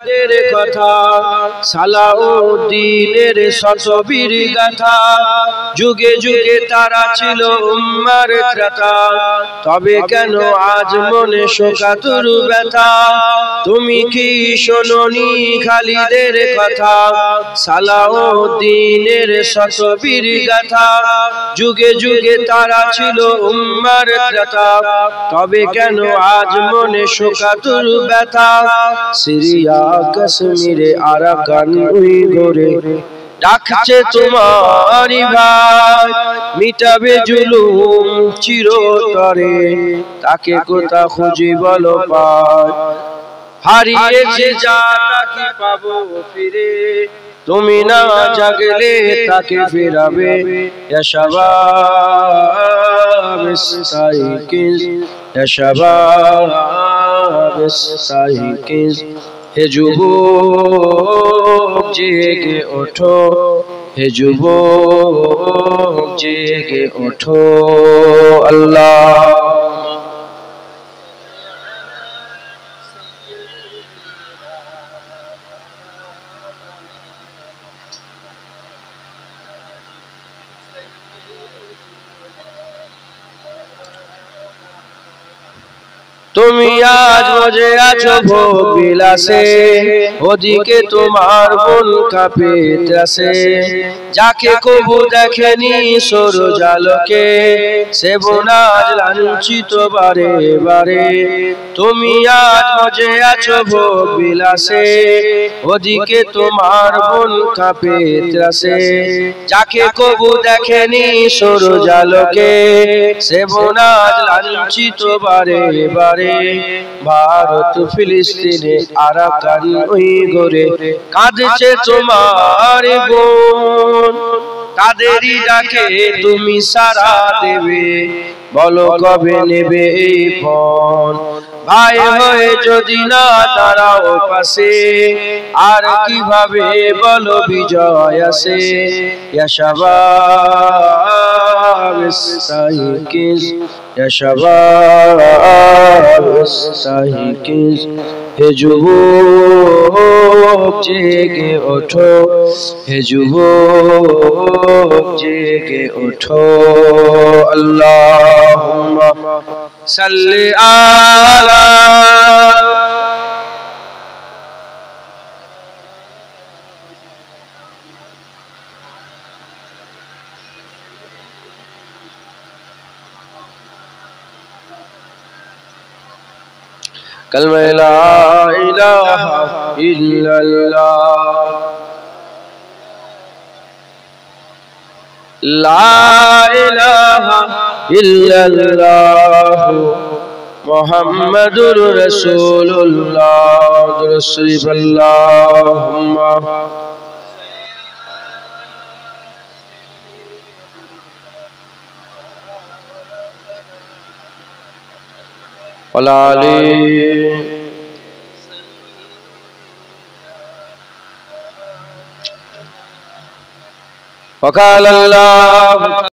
কথা সালাউদ্দিনের শতবীর গাথা যুগে যুগে তারা ছিল উম্মার ত্রাতা তবে কেন আজ মনে শোকাতুর ব্যথা তুমি কি শোনোনি খালিদের কথা সালাউদ্দিনের শতবীর গাথা যুগে যুগে তারা ছিল উম্মার ত্রাতা তবে কেন আজ মনে শোকাতুর ব্যথা সিরিয়া কাশ্মীরে আরাকান উইঘুরে ডাকছে তোমারি ভাই মিটাবে জুলুম চিরতরে তাকে কোথা খুঁজি বলো পায় হারিয়েছে যা তাকে পাবো ফিরে তুমি না জাগলে তাকে ফেরাবে ইয়া শাবাব ইস্তাইকিজ ইয়া শাবাব ইস্তাইকিজ হে যুবক জেগে ওঠো হে যুবক জেগে ওঠো আল্লাহ তুমি আজ মজে আছো ভোগ বিলাসে ওদিকে তোমার বোন কাঁপে ত্রাসে যাকে কবু দেখেনি সূরজালোকে সে বোন আজ লাঞ্ছিত বারে বারে তুমি আজ মজে আছো ভোগ বিলাসে ওদিকে তোমার বোন কাঁপে ত্রাসে যাকে কবু দেখেনি সূরজালোকে সে বোন আজ লাঞ্ছিত বারে বারে ভারত ফিলিস্তিনে আরাকান উইঘুরে কাঁদছে তোমার বোন তাদেরই ডাকে তুমি সাড়া দেবে বলো কবে নেবে এই ফোন ভাই হয়ে যদি না দাঁড়াও পাশে আর কিভাবে বলো বিজয় আসে ইয়া শাবাব ইস্তাইকিজ ইয়া শাবাব ইস্তাইকিজ হে যুবক জেগে ওঠো হে যুবক জেগে ওঠো আল্লাহুম্মা সাল্লি আলা कलमा ला इलाहा इल्लल्लाह ला इलाहा इल्लल्लाह मुहम्मदुर रसूलुल्लाह दुरूद शरीफ अल्लाहुम्मा وقال الله